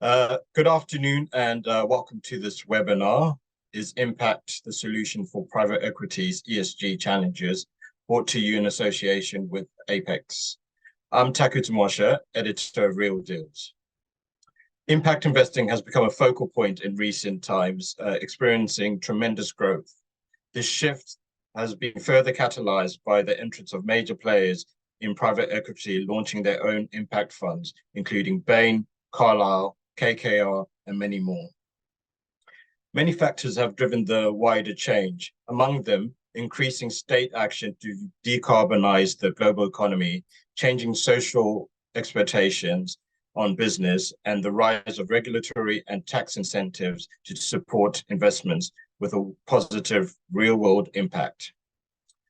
Good afternoon and welcome to this webinar. Is Impact the Solution for Private Equity's ESG Challenges, brought to you in association with Apex. I'm Taku Tamosha, editor of Real Deals. Impact investing has become a focal point in recent times, experiencing tremendous growth. This shift has been further catalyzed by the entrance of major players in private equity launching their own impact funds, including Bain, Carlyle, KKR, and many more. Many factors have driven the wider change, among them increasing state action to decarbonize the global economy, changing social expectations on business, and the rise of regulatory and tax incentives to support investments with a positive real-world impact.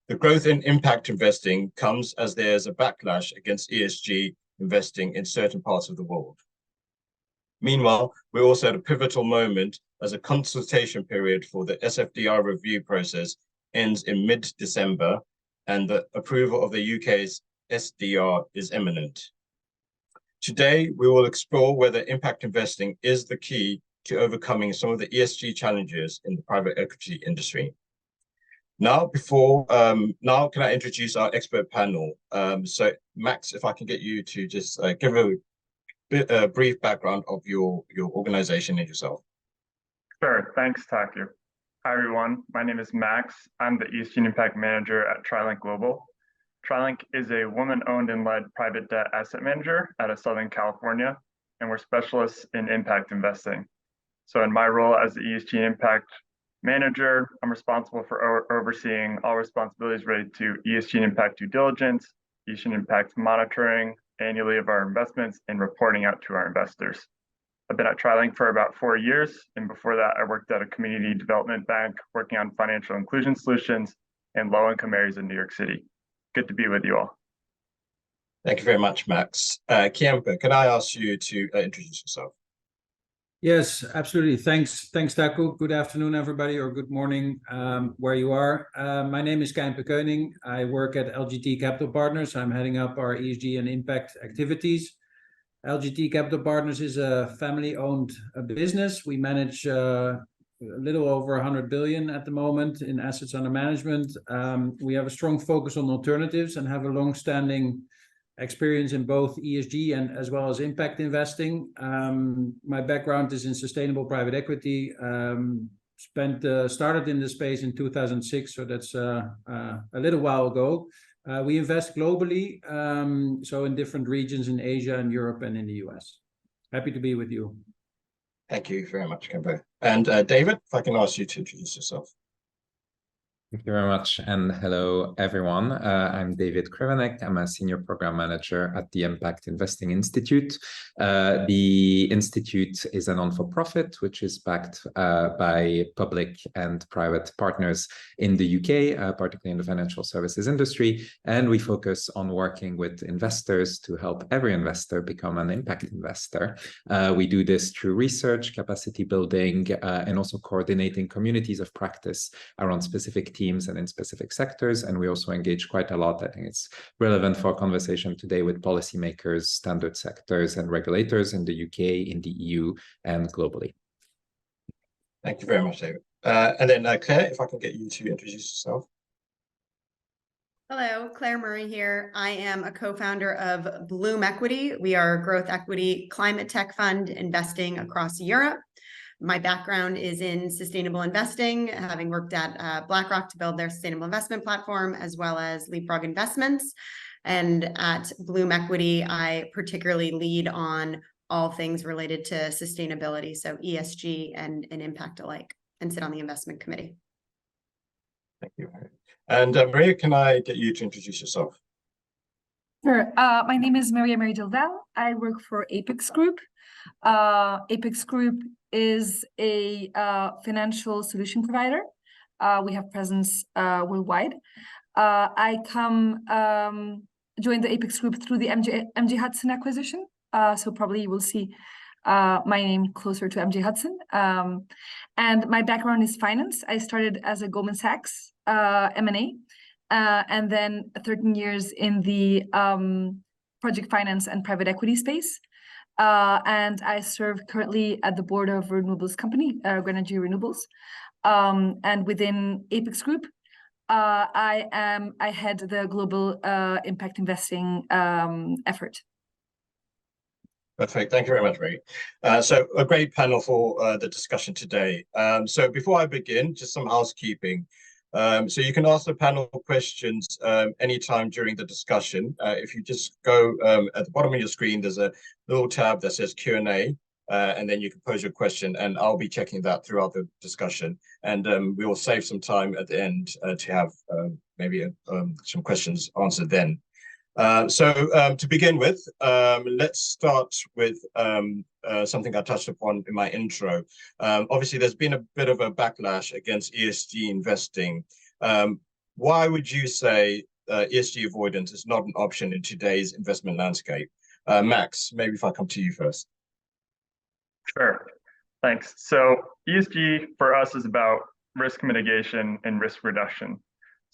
The growth in impact investing comes as there's a backlash against ESG investing in certain parts of the world. Meanwhile, we're also at a pivotal moment as a consultation period for the SFDR review process ends in mid-December, and the approval of the UK's SDR is imminent. Today, we will explore whether impact investing is the key to overcoming some of the ESG challenges in the private equity industry. Now, can I introduce our expert panel? So, Max, if I can get you to just give a brief background of your organization and yourself. Sure, thanks, Taku. Hi, everyone. My name is Max. I'm the ESG and Impact Manager at TriLink Global. TriLink is a woman-owned and led private debt asset manager out of Southern California, and we're specialists in impact investing. So in my role as the ESG and Impact Manager, I'm responsible for overseeing all responsibilities related to ESG and Impact due diligence, ESG and Impact monitoring annually of our investments, and reporting out to our investors. I've been at TriLink for about 4 years, and before that, I worked at a community development bank working on financial inclusion solutions in low-income areas in New York City. Good to be with you all. Thank you very much, Max. Kiempe, can I ask you to introduce yourself? Yes, absolutely. Thanks, Taku. Good afternoon, everybody, or good morning, where you are. My name is Kiempe Keuning. I work at LGT Capital Partners. I'm heading up our ESG and impact activities. LGT Capital Partners is a family-owned business. We manage a little over 100 billion at the moment in assets under management. We have a strong focus on alternatives and have a long-standing experience in both ESG and as well as impact investing. My background is in sustainable private equity. Started in the space in 2006, so that's a little while ago. We invest globally, so in different regions in Asia and Europe and in the US. Happy to be with you. Thank you very much, Kiempe. And David, if I can ask you to introduce yourself. Thank you very much, and hello, everyone. I'm David Krivanek. I'm a Senior Program Manager at the Impact Investing Institute. The Institute is a non-for-profit, which is backed by public and private partners in the UK, particularly in the financial services industry. And we focus on working with investors to help every investor become an impact investor. We do this through research, capacity building, and also coordinating communities of practice around specific teams and in specific sectors. And we also engage quite a lot. I think it's relevant for our conversation today with policymakers, standard sectors, and regulators in the UK, in the EU, and globally. Thank you very much, David. And then Claire, if I can get you to introduce yourself. Hello, Claire Murray here. I am a co-founder of Bloom Equity. We are a growth equity climate tech fund investing across Europe. My background is in sustainable investing, having worked at BlackRock to build their sustainable investment platform, as well as Leapfrog Investments. And at Bloom Equity, I particularly lead on all things related to sustainability, so ESG and impact alike, and sit on the investment committee. Thank you. And Maria, can I get you to introduce yourself? Sure. My name is Maria Mary Dildal. I work for Apex Group. Apex Group is a financial solution provider. We have presence worldwide. I joined the Apex Group through the MJ Hudson acquisition. So probably you will see my name closer to MJ Hudson. And my background is finance. I started as a Goldman Sachs M&A, and then 13 years in the project finance and private equity space. and I serve currently at the board of renewables company, Greenwashing Renewables. And within Apex Group, I head the global impact investing effort. Perfect. Thank you very much, Ray. So a great panel for the discussion today. So before I begin, just some housekeeping. So you can ask the panel questions anytime during the discussion. If you just go at the bottom of your screen, there's a little tab that says Q&A, and then you can pose your question, and I'll be checking that throughout the discussion. And we will save some time at the end to have maybe some questions answered then. So to begin with, let's start with something I touched upon in my intro. Obviously, there's been a bit of a backlash against ESG investing. Why would you say ESG avoidance is not an option in today's investment landscape? Max, maybe if I come to you first. Sure, thanks. So ESG for us is about risk mitigation and risk reduction.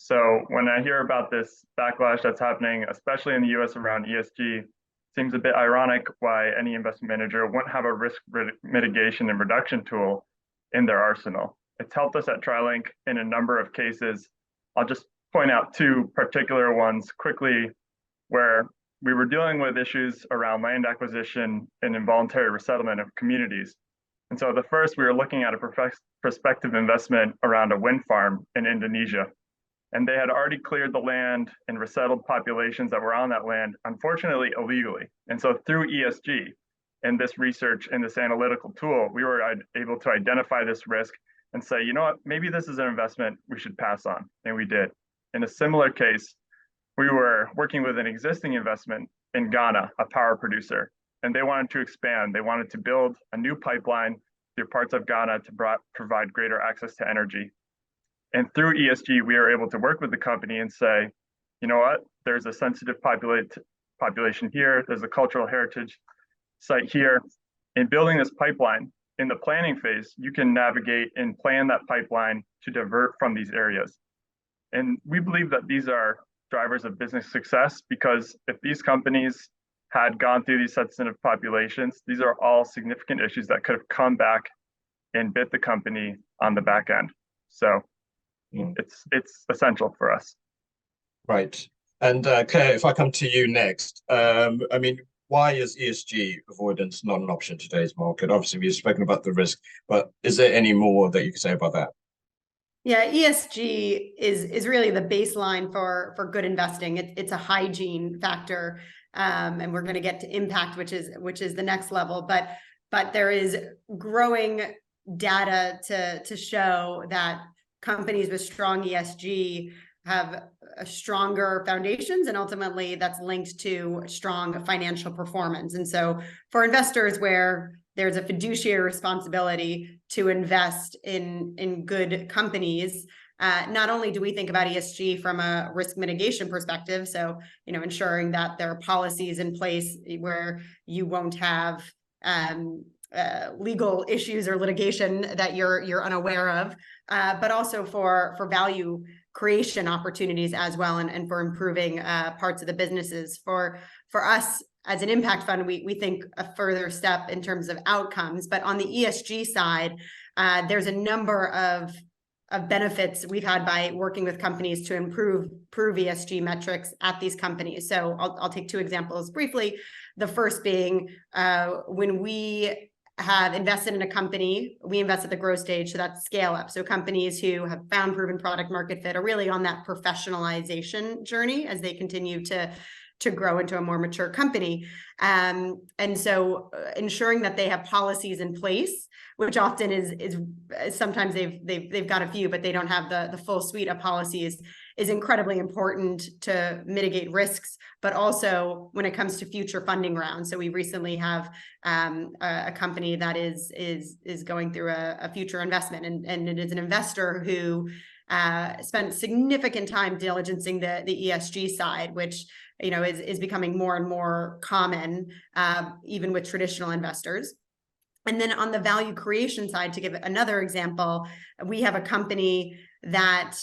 So when I hear about this backlash that's happening, especially in the US around ESG, it seems a bit ironic why any investment manager wouldn't have a risk mitigation and reduction tool in their arsenal. It's helped us at TriLink in a number of cases. I'll just point out two particular ones quickly where we were dealing with issues around land acquisition and involuntary resettlement of communities. And so the first, we were looking at a prospective investment around a wind farm in Indonesia. And they had already cleared the land and resettled populations that were on that land, unfortunately, illegally. And so through ESG and this research and this analytical tool, we were able to identify this risk and say, you know what, maybe this is an investment we should pass on. And we did. In a similar case, we were working with an existing investment in Ghana, a power producer, and they wanted to expand. They wanted to build a new pipeline through parts of Ghana to provide greater access to energy. And through ESG, we are able to work with the company and say, you know what, there's a sensitive population here, there's a cultural heritage site here. In building this pipeline, in the planning phase, you can navigate and plan that pipeline to divert from these areas. And we believe that these are drivers of business success, because if these companies had gone through these sensitive populations, these are all significant issues that could have come back and bit the company on the back end. So it's essential for us. Right. And Claire, if I come to you next, I mean, why is ESG avoidance not an option in today's market? Obviously, we've spoken about the risk, but is there any more that you can say about that? Yeah, ESG is really the baseline for good investing. It's a hygiene factor, and we're going to get to impact, which is the next level. But there is growing data to show that companies with strong ESG have stronger foundations, and ultimately that's linked to strong financial performance. And so for investors where there's a fiduciary responsibility to invest in good companies, not only do we think about ESG from a risk mitigation perspective, so ensuring that there are policies in place where you won't have legal issues or litigation that you're unaware of, but also for value creation opportunities as well, and for improving parts of the businesses. For us as an impact fund, we think a further step in terms of outcomes. But on the ESG side, there's a number of benefits we've had by working with companies to improve ESG metrics at these companies. So I'll take two examples briefly. The first being when we have invested in a company, we invest at the growth stage, so that's scale up. So companies who have found proven product market fit are really on that professionalization journey as they continue to grow into a more mature company. And so ensuring that they have policies in place, which often is sometimes they've got a few, but they don't have the full suite of policies, is incredibly important to mitigate risks, but also when it comes to future funding rounds. So we recently have a company that is going through a future investment, and it is an investor who spent significant time diligencing the ESG side, which is becoming more and more common, even with traditional investors. And then on the value creation side, to give another example, we have a company that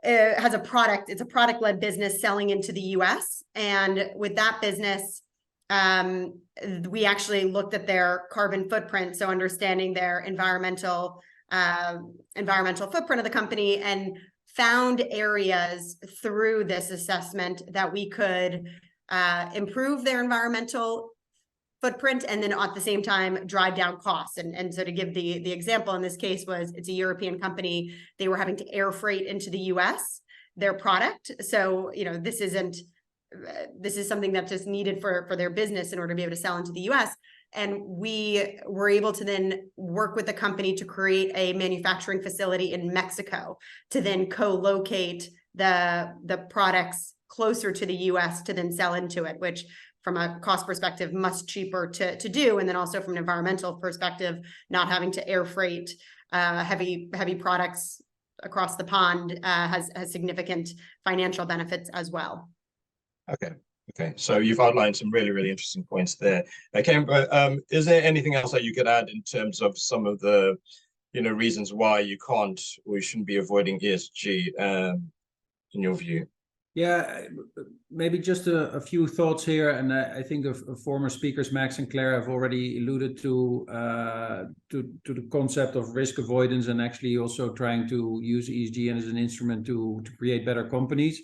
has a product. It's a product-led business selling into the US. And with that business, we actually looked at their carbon footprint, so understanding their environmental footprint of the company, and found areas through this assessment that we could improve their environmental footprint and then at the same time drive down costs. And so to give the example in this case was, it's a European company. They were having to air freight into the US their product. So, this is something that's just needed for their business in order to be able to sell into the US. And we were able to then work with the company to create a manufacturing facility in Mexico to then co-locate the products closer to the US to then sell into it, which from a cost perspective, much cheaper to do. And then also from an environmental perspective, not having to air freight heavy products across the pond has significant financial benefits as well. Okay. So you've outlined some really, really interesting points there. Okay, is there anything else that you could add in terms of some of the, reasons why you can't or you shouldn't be avoiding ESG in your view? Yeah, maybe just a few thoughts here, and I think of former speakers Max and Claire have already alluded to the concept of risk avoidance, and actually also trying to use ESG as an instrument to create better companies.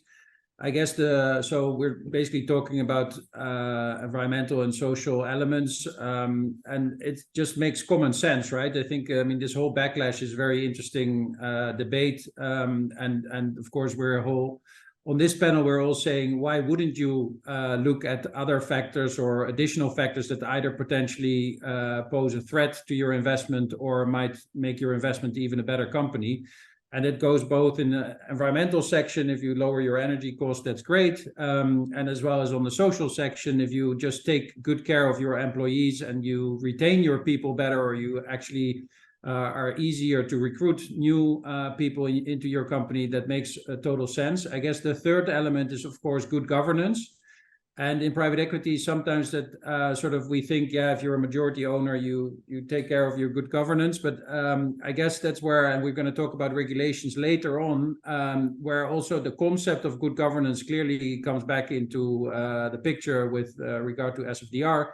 I guess so we're basically talking about environmental and social elements, and it just makes common sense, right? I think, this whole backlash is very interesting debate, and of course on this panel, we're all saying, why wouldn't you look at other factors or additional factors that either potentially pose a threat to your investment or might make your investment even a better company? And it goes both in the environmental section. If you lower your energy cost, that's great. And as well as on the social section, if you just take good care of your employees and you retain your people better, or you actually are easier to recruit new people into your company, that makes total sense. I guess the third element is, of course, good governance. And in private equity, sometimes that we think, if you're a majority owner, you take care of your good governance. But I guess that's where, and we're going to talk about regulations later on, where also the concept of good governance clearly comes back into the picture with regard to SFDR.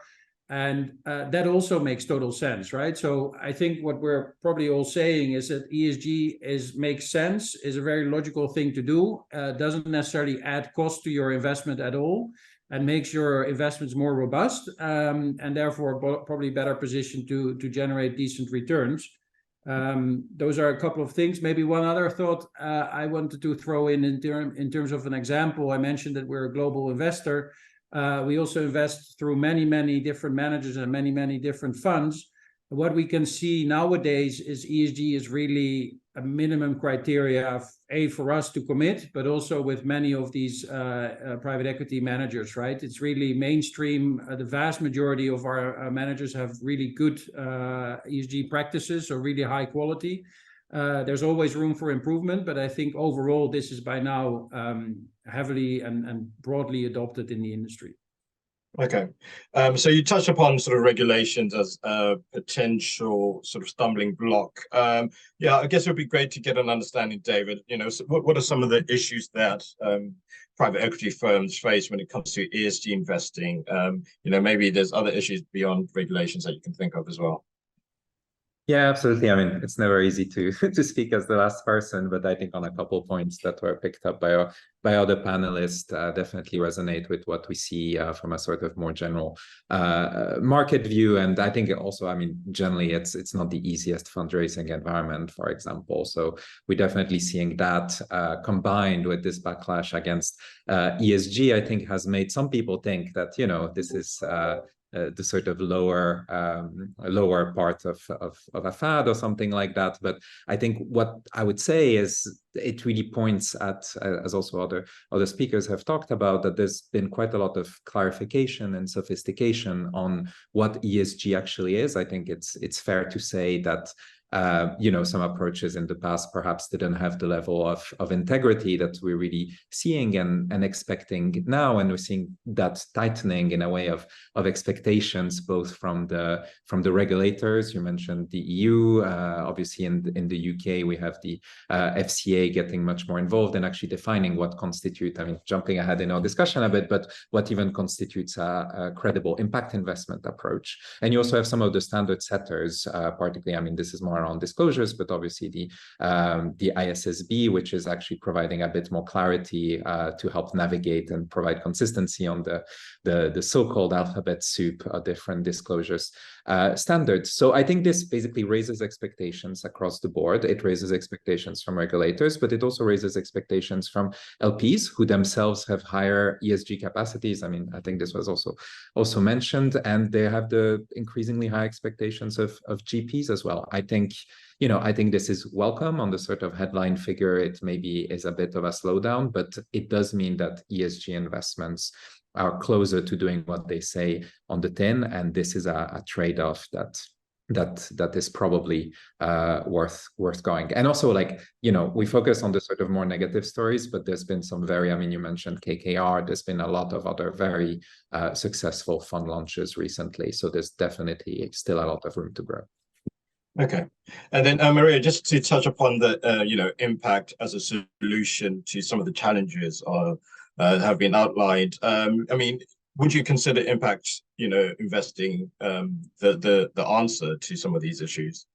And that also makes total sense, right? So I think what we're probably all saying is that ESG makes sense, is a very logical thing to do, doesn't necessarily add cost to your investment at all, and makes your investments more robust, and therefore probably better positioned to generate decent returns. Those are a couple of things. Maybe one other thought I wanted to throw in terms of an example. I mentioned that we're a global investor. We also invest through many, many different managers and many, many different funds. What we can see nowadays is ESG is really a minimum criteria for us to commit, but also with many of these private equity managers, right? It's really mainstream. The vast majority of our managers have really good ESG practices, so really high quality. There's always room for improvement, but I think overall this is by now heavily and broadly adopted in the industry. Okay, so you touched upon sort of regulations as a potential sort of stumbling block. I guess it would be great to get an understanding, David. So what are some of the issues that private equity firms face when it comes to ESG investing? Maybe there's other issues beyond regulations that you can think of as well. Yeah, absolutely. I mean, it's never easy to speak as the last person, but I think on a couple of points that were picked up by other panelists definitely resonate with what we see from a sort of more general market view. And I think also, generally, it's not the easiest fundraising environment, for example. So we're definitely seeing that combined with this backlash against ESG, I think has made some people think that, this is the sort of lower part of a fad or something like that. But I think what I would say is it really points at, as also other speakers have talked about, that there's been quite a lot of clarification and sophistication on what ESG actually is. I think it's fair to say that some approaches in the past perhaps didn't have the level of integrity that we're really seeing and expecting now. And we're seeing that tightening in a way of expectations, both from the regulators. You mentioned the EU. Obviously, in the UK, we have the FCA getting much more involved in actually defining what constitutes, I mean, jumping ahead in our discussion a bit, but what even constitutes a credible impact investment approach. And you also have some of the standard setters, particularly, I mean, this is more around disclosures, but obviously the ISSB, which is actually providing a bit more clarity to help navigate and provide consistency on the so-called alphabet soup of different disclosures standards. So I think this basically raises expectations across the board. It raises expectations from regulators, but it also raises expectations from LPs who themselves have higher ESG capacities. I mean, I think this was also mentioned, and they have the increasingly high expectations of GPs as well. I think this is welcome on the sort of headline figure. It maybe is a bit of a slowdown, but it does mean that ESG investments are closer to doing what they say on the tin, and this is a trade-off that is probably worth going. And also, we focus on the sort of more negative stories, but there's been some I mean, you mentioned KKR, there's been a lot of other very successful fund launches recently. So there's definitely still a lot of room to grow. Okay. And then Maria, just to touch upon the, impact as a solution to some of the challenges have been outlined. I mean, would you consider impact, investing the answer to some of these issues?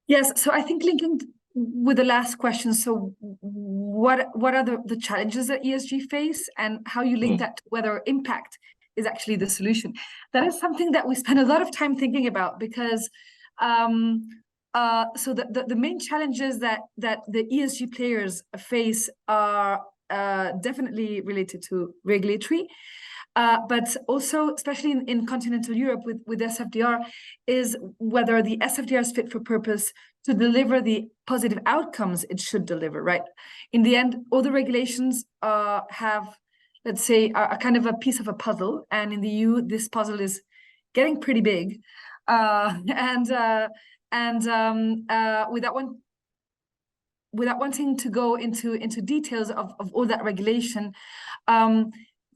Yes. So I think linking with the last question, so what are the challenges that ESG face, and how you link that to whether impact is actually the solution? That is something that we spend a lot of time thinking about, because so the main challenges that the ESG players face are definitely related to regulatory, but also, especially in continental Europe with SFDR, is whether the SFDR is fit for purpose to deliver the positive outcomes it should deliver, right? In the end, all the regulations have, let's say, a kind of a piece of a puzzle, and in the EU, this puzzle is getting pretty big, without wanting to go into details of all that regulation,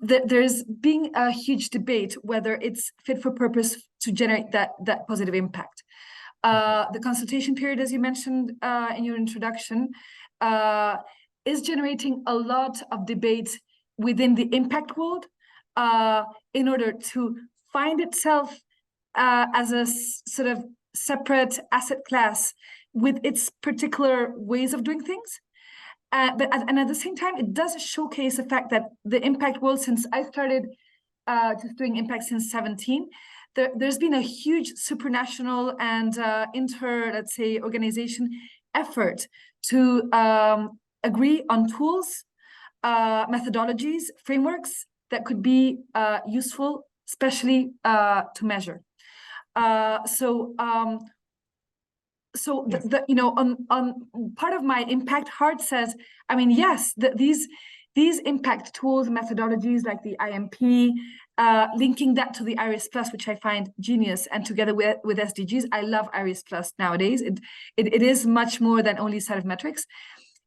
there's been a huge debate whether it's fit for purpose to generate that positive impact. The consultation period, as you mentioned in your introduction, is generating a lot of debate within the impact world in order to find itself as a sort of separate asset class with its particular ways of doing things. But at the same time, it does showcase the fact that the impact world, since I started just doing impact since 2017, there's been a huge supranational and let's say, organization effort to agree on tools, methodologies, frameworks that could be useful, especially to measure. On part of my impact heart says, I mean, yes, these impact tools, methodologies like the IMP, linking that to the IRIS Plus, which I find genius, and together with SDGs, I love IRIS Plus nowadays. It is much more than only a set of metrics.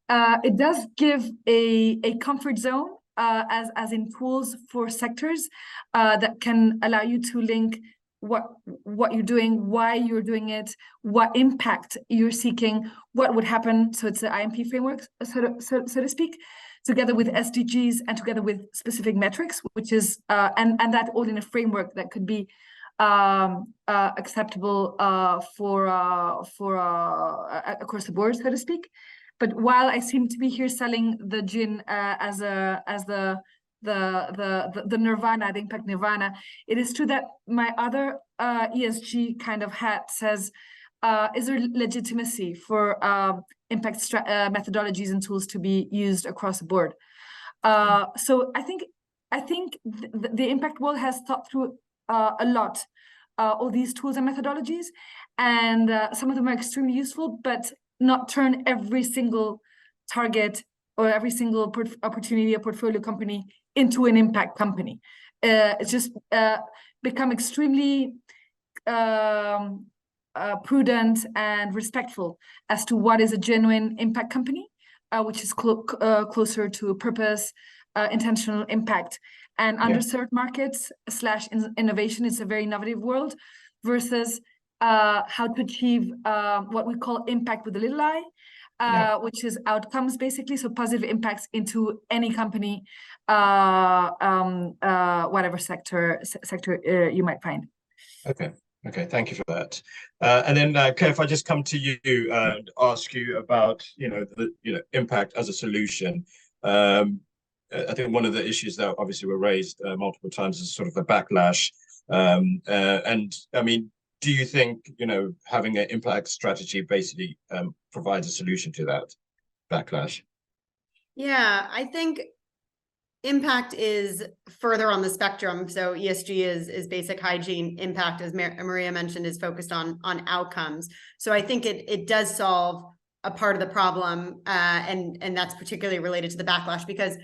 It does give a comfort zone as in tools for sectors that can allow you to link what you're doing, why you're doing it, what impact you're seeking, what would happen. So it's the IMP framework, so to speak, together with SDGs and together with specific metrics, which is and that all in a framework that could be acceptable for across the board, so to speak. But while I seem to be here selling the gin as the nirvana, the impact nirvana, it is true that my other ESG kind of hat says, is there legitimacy for impact methodologies and tools to be used across the board? So I think the impact world has thought through a lot all these tools and methodologies, and some of them are extremely useful, but not turn every single target or every single opportunity, a portfolio company, into an impact company. It's just become extremely prudent and respectful as to what is a genuine impact company, which is closer to purpose, intentional impact. And underserved markets / innovation is a very innovative world, versus how to achieve what we call impact with a little I, which is outcomes, basically. So positive impacts into any company, whatever sector you might find. Okay, thank you for that. And then, Claire, if I just come to you and ask you about, the impact as a solution. I think one of the issues that obviously were raised multiple times is sort of the backlash. And I mean, do you think, having an impact strategy basically provides a solution to that backlash? Yeah, I think impact is further on the spectrum. So ESG is basic hygiene. Impact, as Maria mentioned, is focused on outcomes. So I think it does solve a part of the problem, and that's particularly related to the backlash, because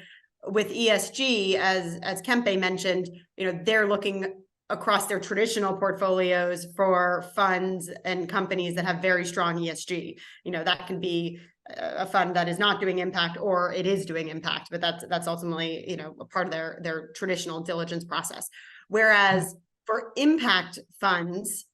with ESG, as Kempe mentioned, they're looking across their traditional portfolios for funds and companies that have very strong ESG. That can be a fund that is not doing impact, or it is doing impact, but that's ultimately, a part of their traditional diligence process. Whereas for impact funds,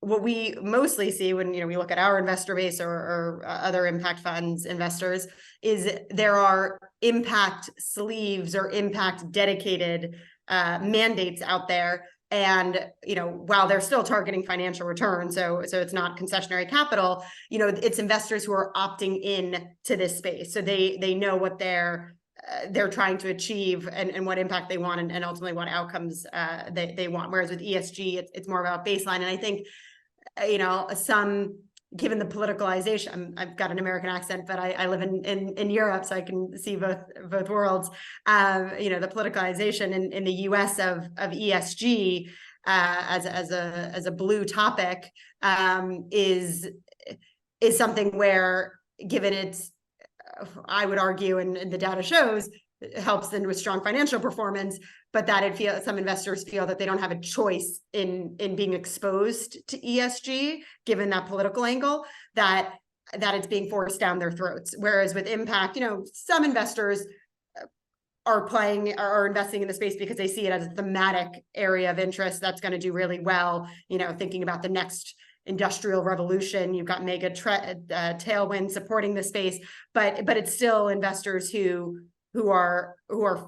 what we mostly see when we look at our investor base or other impact funds investors is there are impact sleeves or impact dedicated mandates out there. And while they're still targeting financial return, so it's not concessionary capital, it's investors who are opting in to this space, so they know what they're trying to achieve and what impact they want, and ultimately what outcomes they want. Whereas with ESG, it's more about baseline. And I think given the politicalization, I've got an American accent, but I live in Europe, so I can see both worlds. The politicalization in the US of ESG as a blue topic is something where, given its, I would argue, and the data shows, it helps them with strong financial performance, but that some investors feel that they don't have a choice in being exposed to ESG, given that political angle, that it's being forced down their throats. Whereas with impact, some investors are investing in the space because they see it as a thematic area of interest that's going to do really well. Thinking about the next industrial revolution, you've got mega tailwind supporting the space, but it's still investors who are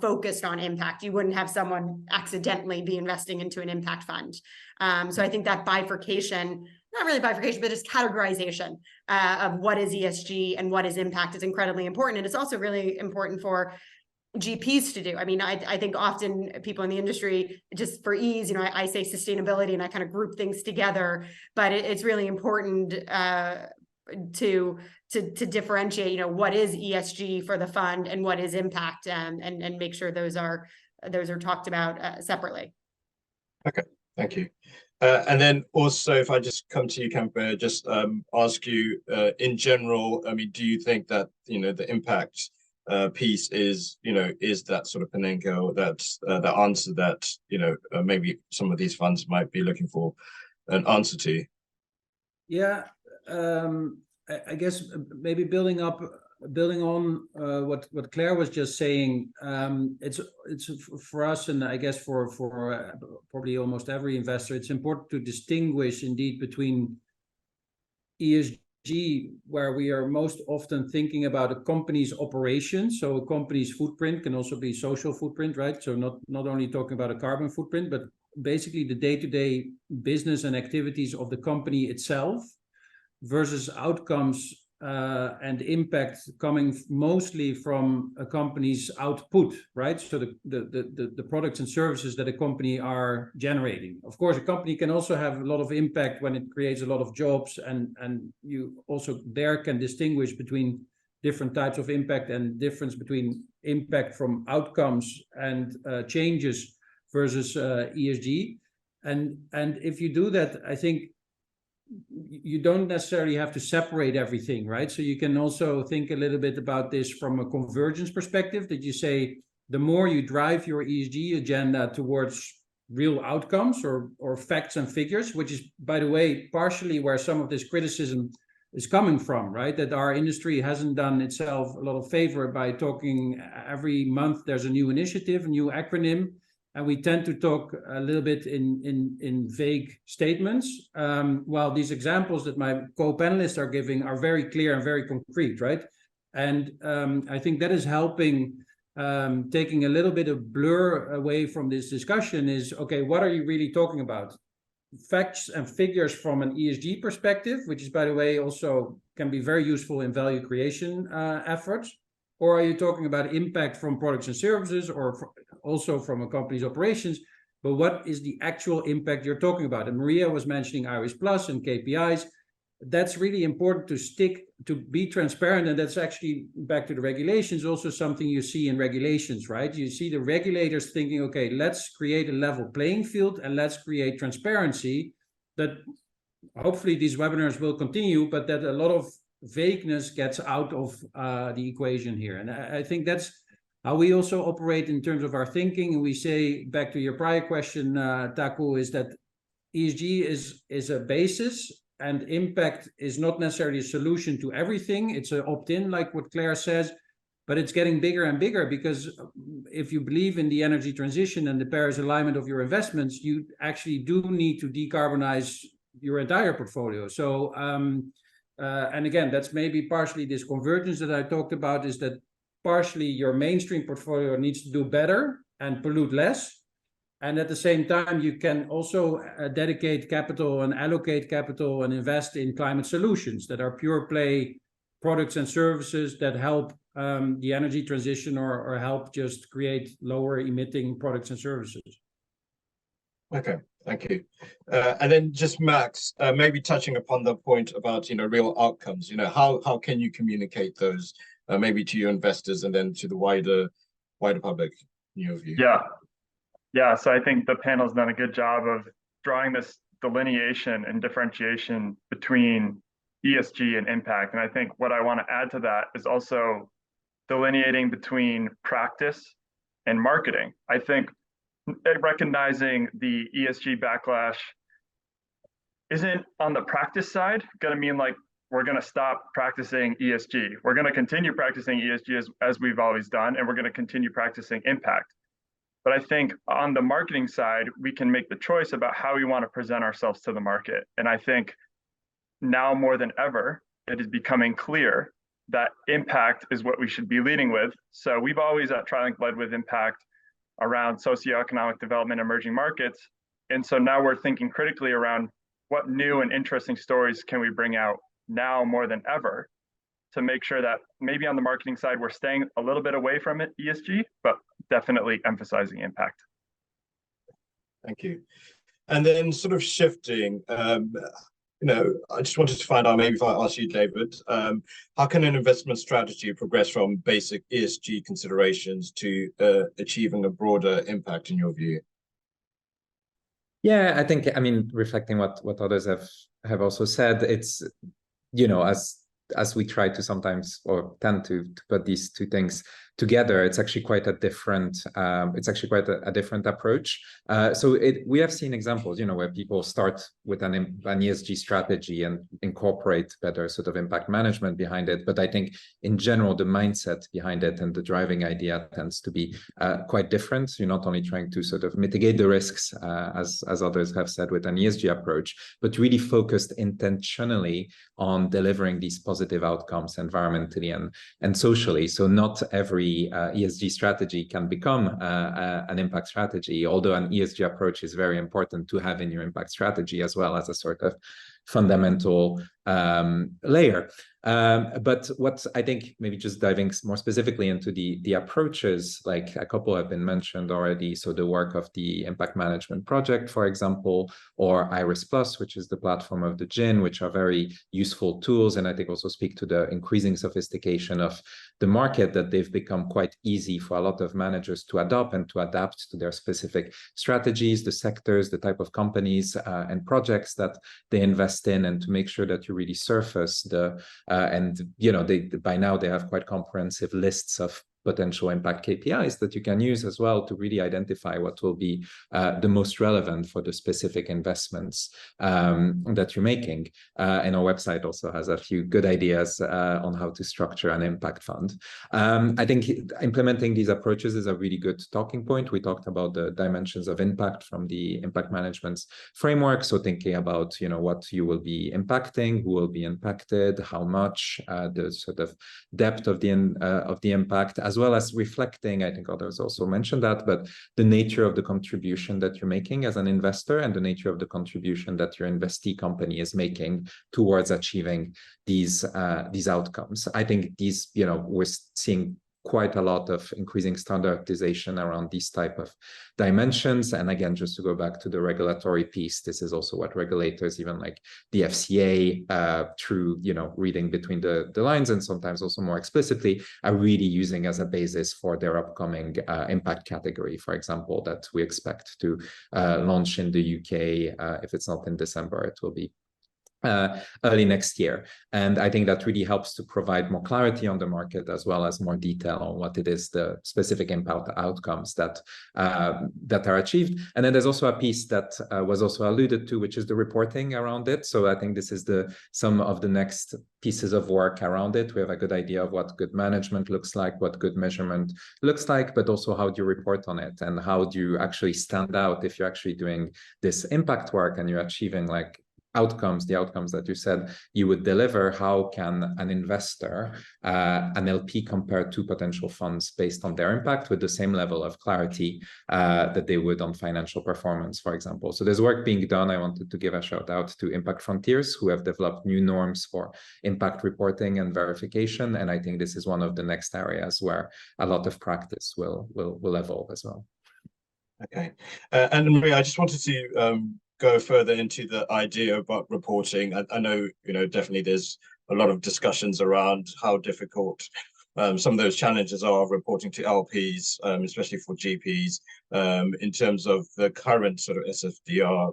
focused on impact. You wouldn't have someone accidentally be investing into an impact fund. So I think that bifurcation, not really bifurcation, but just categorization of what is ESG and what is impact is incredibly important. And it's also really important for GPs to do. I mean, I think often people in the industry, just for ease, I say sustainability and I kind of group things together, but it's really important to differentiate, what is ESG for the fund and what is impact, and make sure those are talked about separately. Okay, thank you. And then also, if I just come to you, Kempe, just ask you in general, I mean, do you think that, the impact piece is that sort of Penenko, that's the answer that, maybe some of these funds might be looking for an answer to? Yeah. I guess maybe building on what Claire was just saying, it's for us, and I guess for probably almost every investor, it's important to distinguish indeed between ESG, where we are most often thinking about a company's operations. So a company's footprint can also be social footprint, right? So not only talking about a carbon footprint, but basically the day-to-day business and activities of the company itself, versus outcomes and impact coming mostly from a company's output, right? So the products and services that a company are generating. Of course, a company can also have a lot of impact when it creates a lot of jobs, and you also there can distinguish between different types of impact and difference between impact from outcomes and changes versus ESG. And if you do that, I think you don't necessarily have to separate everything, right? So you can also think a little bit about this from a convergence perspective, that you say the more you drive your ESG agenda towards real outcomes or facts and figures, which is, by the way, partially where some of this criticism is coming from, right? That our industry hasn't done itself a lot of favor by talking every month there's a new initiative, a new acronym, and we tend to talk a little bit in vague statements, while these examples that my co-panelists are giving are very clear and very concrete, right? And I think that is helping, taking a little bit of blur away from this discussion is, okay, what are you really talking about? Facts and figures from an ESG perspective, which is, by the way, also can be very useful in value creation efforts? Or are you talking about impact from products and services, or also from a company's operations? But what is the actual impact you're talking about? And Maria was mentioning Iris Plus and KPIs. That's really important to be transparent. And that's actually, back to the regulations, also something you see in regulations, right? You see the regulators thinking, okay, let's create a level playing field and let's create transparency. That hopefully these webinars will continue, but that a lot of vagueness gets out of the equation here. And I think that's how we also operate in terms of our thinking. And we say, back to your prior question, Taku, is that ESG is a basis, and impact is not necessarily a solution to everything. It's an opt-in, like what Claire says, but it's getting bigger and bigger, because if you believe in the energy transition and the Paris alignment of your investments, you actually do need to decarbonize your entire portfolio. So, and again, that's maybe partially this convergence that I talked about, is that partially your mainstream portfolio needs to do better and pollute less. And at the same time, you can also dedicate capital and allocate capital and invest in climate solutions that are pure play products and services that help the energy transition or help just create lower emitting products and services. Okay, thank you. And then just Max, maybe touching upon the point about, real outcomes, how can you communicate those maybe to your investors and then to the wider public, in your view? Yeah, so I think the panel's done a good job of drawing this delineation and differentiation between ESG and impact. And I think what I want to add to that is also delineating between practice and marketing. I think recognizing the ESG backlash isn't on the practice side going to mean like we're going to stop practicing ESG. We're going to continue practicing ESG as we've always done, and we're going to continue practicing impact. But I think on the marketing side, we can make the choice about how we want to present ourselves to the market. And I think now more than ever, it is becoming clear that impact is what we should be leading with. So we've always at TriLink led with impact around socioeconomic development, emerging markets. And so now we're thinking critically around what new and interesting stories can we bring out now more than ever, to make sure that maybe on the marketing side, we're staying a little bit away from it, ESG, but definitely emphasizing impact. Thank you. And then sort of shifting, I just wanted to find out, maybe if I ask you, David, how can an investment strategy progress from basic ESG considerations to achieving a broader impact, in your view? Yeah, I think, reflecting what others have also said, it's, as we try to sometimes or tend to put these two things together, it's actually quite a different approach. So we have seen examples, where people start with an ESG strategy and incorporate better sort of impact management behind it. But I think in general, the mindset behind it and the driving idea tends to be quite different. You're not only trying to sort of mitigate the risks, as others have said, with an ESG approach, but really focused intentionally on delivering these positive outcomes environmentally and socially. So not every ESG strategy can become an impact strategy, although an ESG approach is very important to have in your impact strategy as well as a sort of fundamental layer. But what I think, maybe just diving more specifically into the approaches, like a couple have been mentioned already. So the work of the Impact Management Project, for example, or Iris Plus, which is the platform of the GIN, which are very useful tools. And I think also speak to the increasing sophistication of the market, that they've become quite easy for a lot of managers to adopt and to adapt to their specific strategies, the sectors, the type of companies and projects that they invest in, and to make sure that you really surface the and by now they have quite comprehensive lists of potential impact KPIs that you can use as well to really identify what will be the most relevant for the specific investments that you're making. And our website also has a few good ideas on how to structure an impact fund. I think implementing these approaches is a really good talking point. We talked about the dimensions of impact from the impact management framework. So thinking about, what you will be impacting, who will be impacted, how much, the sort of depth of the impact, as well as reflecting, I think others also mentioned that, but the nature of the contribution that you're making as an investor and the nature of the contribution that your investee company is making towards achieving these outcomes. I think these, we're seeing quite a lot of increasing standardization around these type of dimensions. And again, just to go back to the regulatory piece, this is also what regulators, even like the FCA, through, reading between the lines and sometimes also more explicitly, are really using as a basis for their upcoming impact category, for example, that we expect to launch in the UK. If it's not in December, it will be early next year. And I think that really helps to provide more clarity on the market, as well as more detail on what it is, the specific impact outcomes that are achieved. And then there's also a piece that was also alluded to, which is the reporting around it. So I think this is some of the next pieces of work around it. We have a good idea of what good management looks like, what good measurement looks like, but also how do you report on it, and how do you actually stand out if you're actually doing this impact work and you're achieving the outcomes that you said you would deliver. How can an investor, an LP, compare two potential funds based on their impact with the same level of clarity that they would on financial performance, for example? So there's work being done. I wanted to give a shout out to Impact Frontiers, who have developed new norms for impact reporting and verification. And I think this is one of the next areas where a lot of practice will evolve as well. Okay. And Maria, I just wanted to go further into the idea about reporting. I know, definitely there's a lot of discussions around how difficult some of those challenges are reporting to LPs, especially for GPs, in terms of the current sort of SFDR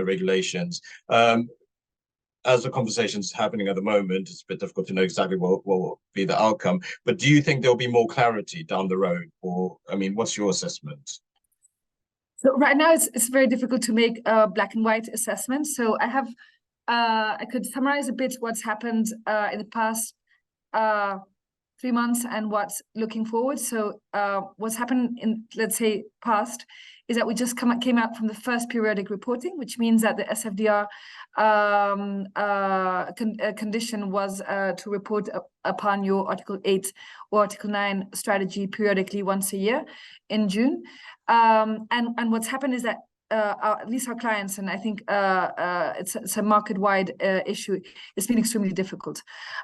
regulations. As the conversation's happening at the moment, it's a bit difficult to know exactly what will be the outcome. But do you think there'll be more clarity down the road? Or, what's your assessment? So right now it's very difficult to make a black and white assessment. So I could summarize a bit what's happened in the past 3 months and what's looking forward. So what's happened in, let's say, past is that we just came out from the first periodic reporting, which means that the SFDR condition was to report upon your Article 8 or Article 9 strategy periodically once a year in June. And what's happened is that at least our clients, and I think it's a market-wide issue, it's been extremely difficult.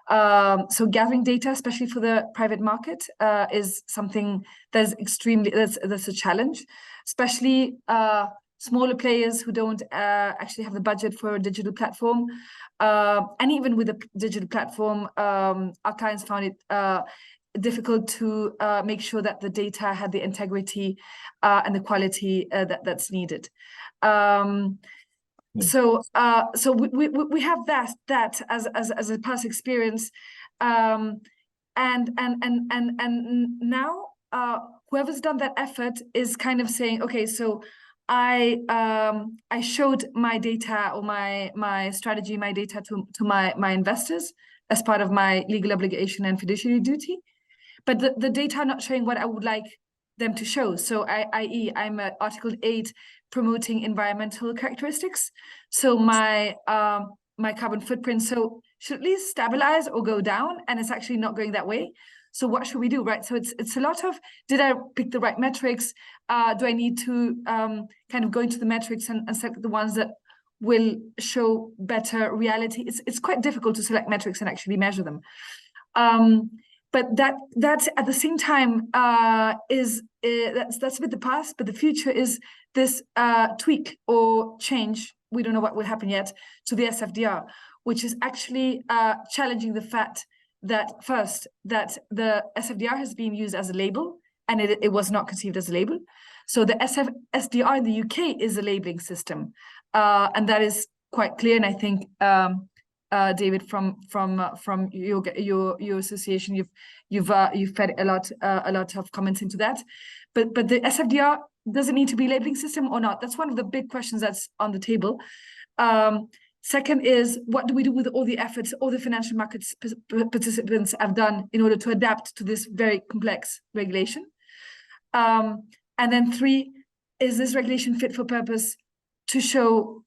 So gathering data, especially for the private market, is something that's that's a challenge, especially smaller players who don't actually have the budget for a digital platform. And even with a digital platform, our clients found it difficult to make sure that the data had the integrity and the quality that's needed. So we have that as a past experience, and now whoever's done that effort is kind of saying, okay, so I showed my data or my strategy, my data to my investors as part of my legal obligation and fiduciary duty. But the data are not showing what I would like them to show. So i.e. I'm at Article 8 promoting environmental characteristics. So my carbon footprint should at least stabilize or go down, and it's actually not going that way. So what should we do, right? So it's a lot of, did I pick the right metrics? Do I need to kind of go into the metrics and select the ones that will show better reality? It's quite difficult to select metrics and actually measure them. But that at the same time that's a bit the past, but the future is this tweak or change. We don't know what will happen yet to the SFDR, which is actually challenging the fact that first, that the SFDR has been used as a label, and it was not conceived as a label. So the SFDR in the UK is a labeling system, and that is quite clear. And I think David, from your association. You've fed a lot of comments into that, but the SFDR, does it need to be a labeling system or not? That's one of the big questions that's on the table. Second is, what do we do with all the efforts all the financial markets participants have done in order to adapt to this very complex regulation? And then three, is this regulation fit for purpose to show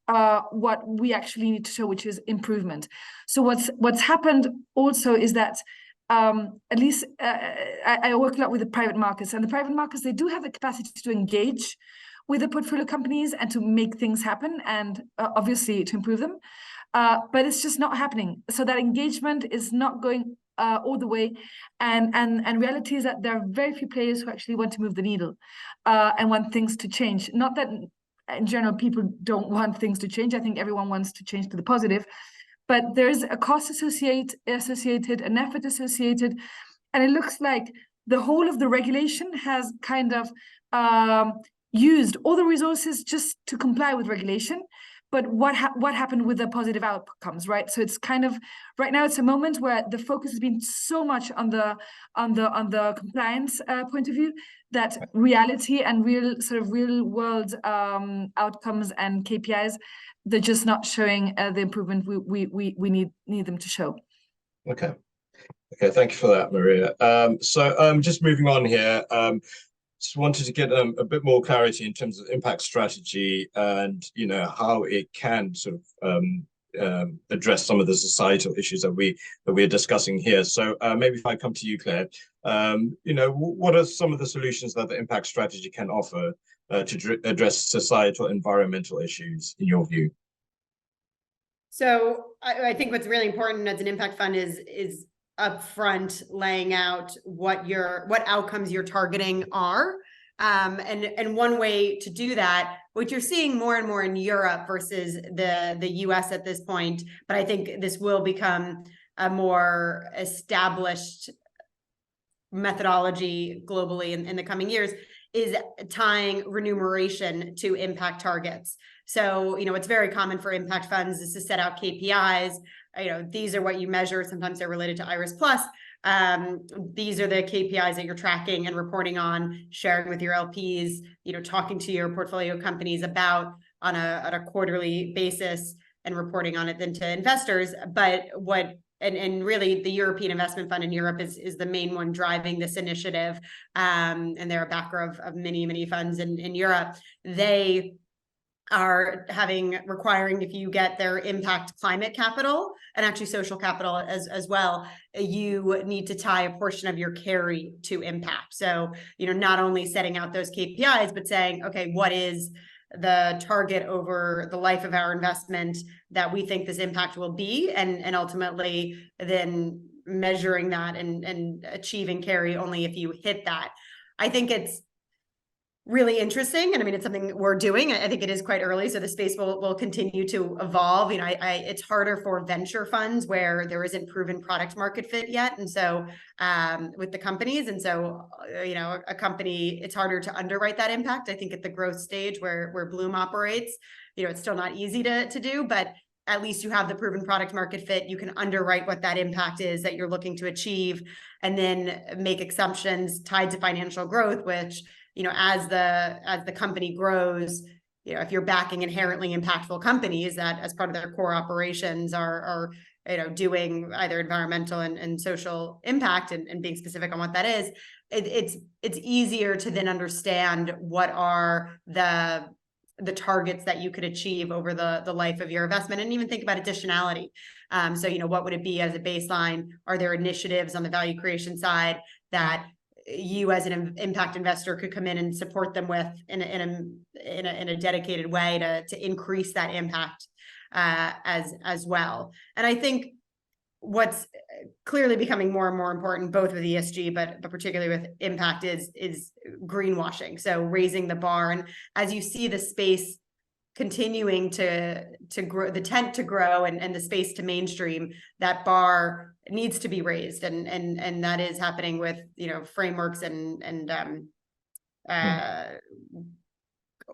what we actually need to show, which is improvement? So what's happened also is that at least I work a lot with the private markets, and the private markets, they do have the capacity to engage with the portfolio companies and to make things happen, and obviously to improve them. But it's just not happening. So that engagement is not going all the way. And reality is that there are very few players who actually want to move the needle and want things to change. Not that in general people don't want things to change. I think everyone wants to change to the positive. But there is a cost associated, an effort associated, and it looks like the whole of the regulation has kind of used all the resources just to comply with regulation. But what happened with the positive outcomes, right? So it's kind of right now it's a moment where the focus has been so much on the compliance point of view that reality and real world outcomes and KPIs, they're just not showing the improvement we need them to show. Okay, thank you for that, Maria. So just moving on here. Just wanted to get a bit more clarity in terms of impact strategy and how it can sort of address some of the societal issues that we're discussing here. So maybe if I come to you, Claire, what are some of the solutions that the impact strategy can offer to address societal environmental issues in your view? So I think what's really important as an impact fund is upfront laying out what outcomes you're targeting are. And one way to do that, what you're seeing more and more in Europe versus the US at this point, but I think this will become a more established methodology globally in the coming years, is tying remuneration to impact targets. So, it's very common for impact funds is to set out KPIs. These are what you measure. Sometimes they're related to IRIS Plus. These are the KPIs that you're tracking and reporting on, sharing with your LPs, talking to your portfolio companies about on a quarterly basis and reporting on it then to investors. But and really the European Investment Fund in Europe is the main one driving this initiative. And they're a backer of many funds in Europe. They are requiring, if you get their impact climate capital and actually social capital as well, you need to tie a portion of your carry to impact. So, not only setting out those KPIs, but saying, okay, what is the target over the life of our investment that we think this impact will be, and ultimately then measuring that and achieving carry only if you hit that. I think it's really interesting. And I mean, it's something we're doing. I think it is quite early, so the space will continue to evolve. It's harder for venture funds where there isn't proven product market fit yet. And so with the companies, and so, a company, it's harder to underwrite that impact. I think at the growth stage where Bloom operates, it's still not easy to do, but at least you have the proven product market fit. You can underwrite what that impact is that you're looking to achieve, and then make assumptions tied to financial growth, which, as the company grows, if you're backing inherently impactful companies that as part of their core operations are doing either environmental and social impact and being specific on what that is, it's easier to then understand what are the targets that you could achieve over the life of your investment, and even think about additionality. So, what would it be as a baseline? Are there initiatives on the value creation side that you as an impact investor could come in and support them with in a dedicated way to increase that impact as well? And I think what's clearly becoming more and more important, both with ESG, but particularly with impact, is greenwashing. So raising the bar, and as you see the space continuing to grow, the tent to grow, and the space to mainstream, that bar needs to be raised, and that is happening with frameworks and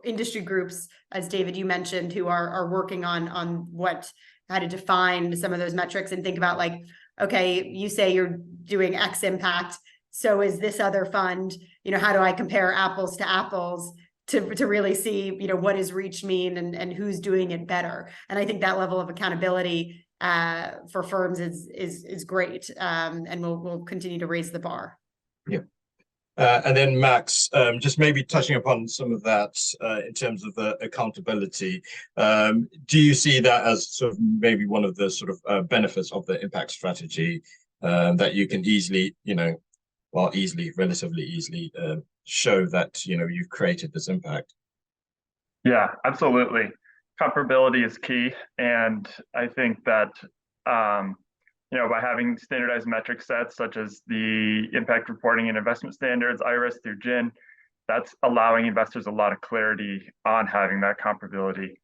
industry groups, as David you mentioned, who are working on what how to define some of those metrics and think about like, okay, you say you're doing X impact, so is this other fund, how do I compare apples to apples to really see, what does reach mean and who's doing it better? And I think that level of accountability for firms is great, and we'll continue to raise the bar. Yeah. And then Max, just maybe touching upon some of that in terms of the accountability, do you see that as sort of maybe one of the sort of benefits of the impact strategy, that you can easily, relatively easily show that, you've created this impact? Yeah, absolutely. Comparability is key. And I think that, by having standardized metric sets such as the impact reporting and investment standards, IRIS through GIN, that's allowing investors a lot of clarity on having that comparability.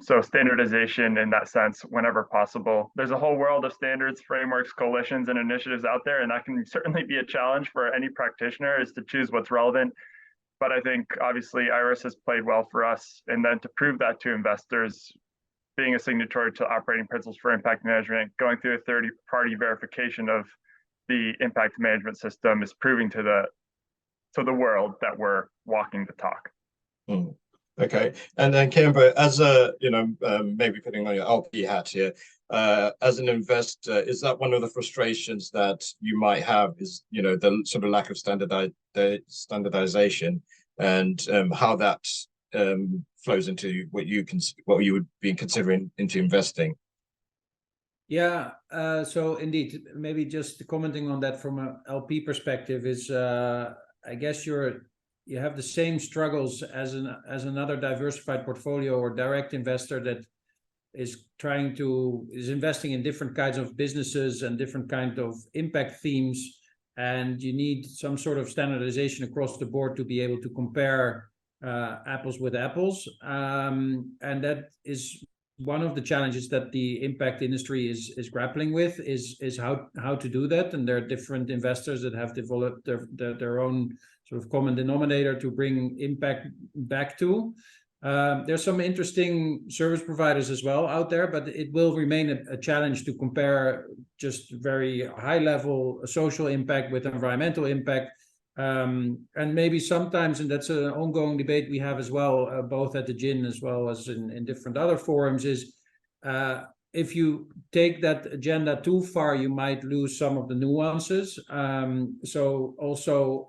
So standardization in that sense, whenever possible. There's a whole world of standards, frameworks, coalitions, and initiatives out there, and that can certainly be a challenge for any practitioner is to choose what's relevant. But I think obviously IRIS has played well for us, and then to prove that to investors, being a signatory to operating principles for impact management, going through a third-party verification of the impact management system is proving to the world that we're walking the talk. Mm. Okay, and then Kimber, as a maybe putting on your LP hat here, as an investor, is that one of the frustrations that you might have? Is the sort of lack of standardization, and how that flows into what you would be considering into investing? Yeah, so indeed, maybe just commenting on that from an LP perspective is, I guess you have the same struggles as another diversified portfolio or direct investor that is investing in different kinds of businesses and different kind of impact themes, and you need some sort of standardization across the board to be able to compare apples with apples, and that is one of the challenges that the impact industry is grappling with, is how to do that. And there are different investors that have developed their own sort of common denominator to bring impact back to. There's some interesting service providers as well out there, but it will remain a challenge to compare just very high level social impact with environmental impact. And maybe sometimes, and that's an ongoing debate we have as well, both at the GIN as well as in different other forums, is if you take that agenda too far, you might lose some of the nuances. So also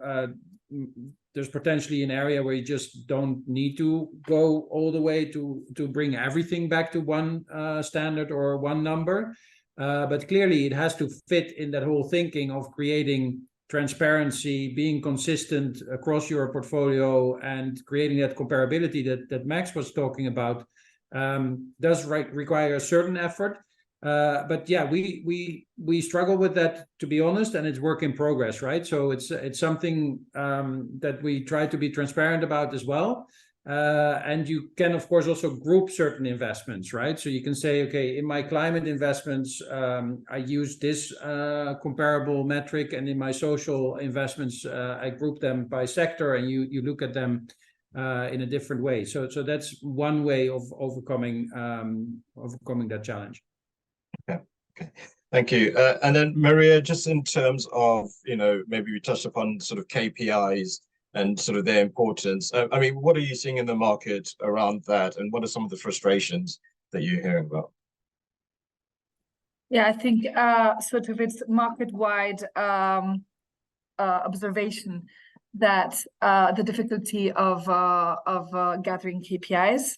there's potentially an area where you just don't need to go all the way to bring everything back to one standard or one number. But clearly it has to fit in that whole thinking of creating transparency, being consistent across your portfolio, and creating that comparability that Max was talking about. Does require a certain effort. But yeah, we struggle with that, to be honest, and it's work in progress, right? So it's something that we try to be transparent about as well. And you can, of course, also group certain investments, right? So you can say, okay, in my climate investments, I use this comparable metric, and in my social investments, I group them by sector, and you look at them in a different way. So that's one way of overcoming that challenge. Okay, thank you. And then Maria, just in terms of, maybe we touched upon sort of KPIs and sort of their importance. I mean, what are you seeing in the market around that, and what are some of the frustrations that you're hearing about? Yeah, I think sort of it's market-wide observation that the difficulty of gathering KPIs.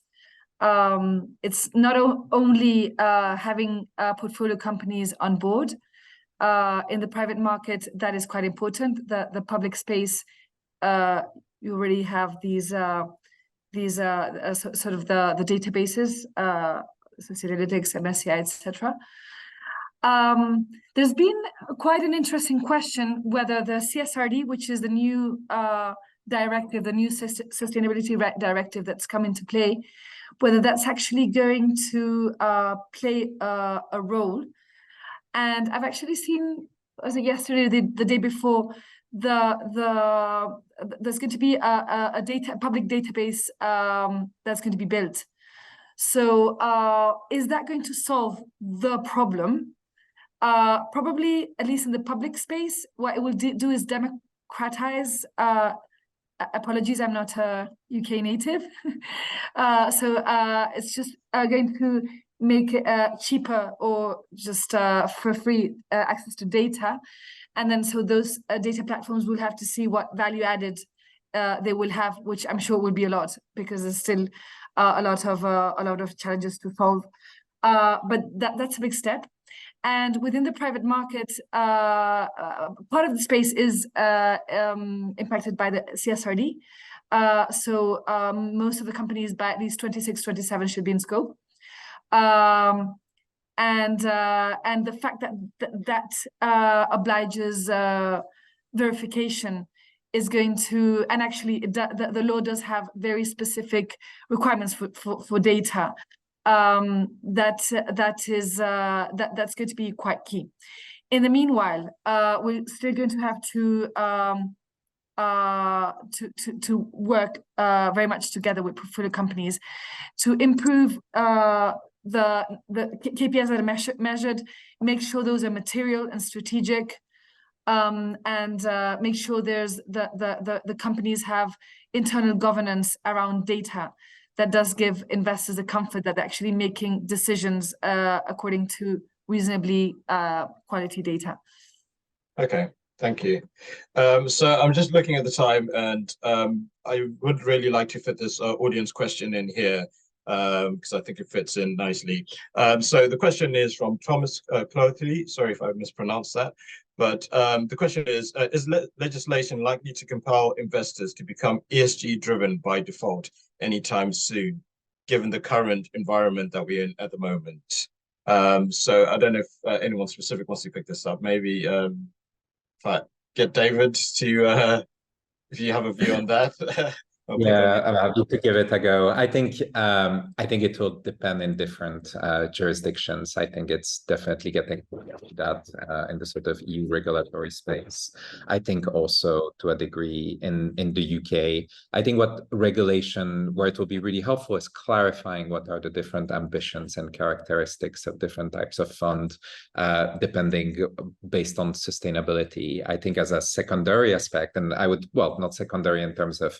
It's not only having portfolio companies on board in the private market that is quite important. The public space, you already have these sort of the databases, Sustainalytics, MSCI, etc. There's been quite an interesting question whether the CSRD, which is the new directive, the new sustainability directive that's come into play, whether that's actually going to play a role. And I've actually seen, was it yesterday, the day before, there's going to be a public database that's going to be built. So is that going to solve the problem? Probably, at least in the public space, what it will do is democratize. Apologies, I'm not a UK native. So it's just going to make it cheaper or just for free access to data. And then so those data platforms will have to see what value added they will have, which I'm sure will be a lot, because there's still a lot of challenges to solve. But that's a big step. And within the private market, part of the space is impacted by the CSRD. So most of the companies by at least 26, 27 should be in scope. And the fact that obliges verification is going to, and actually the law does have very specific requirements for data. That's going to be quite key. In the meanwhile, we're still going to have to work very much together with portfolio companies to improve the KPIs that are measured, make sure those are material and strategic, and make sure there's the companies have internal governance around data that does give investors the comfort that they're actually making decisions according to reasonably quality data. Okay, thank you. So I'm just looking at the time, and I would really like to fit this audience question in here, because I think it fits in nicely. So the question is from Thomas Clothley. Sorry if I mispronounced that. But the question is legislation likely to compel investors to become ESG driven by default anytime soon, given the current environment that we're in at the moment? So I don't know if anyone specific wants to pick this up. Maybe if I get David to, if you have a view on that. Yeah, I'm happy to give it a go. I think it will depend in different jurisdictions. I think it's definitely getting that in the sort of EU regulatory space. I think also to a degree in the UK. I think what regulation, where it will be really helpful, is clarifying what are the different ambitions and characteristics of different types of fund, depending based on sustainability. I think as a secondary aspect, and I would, well, not secondary in terms of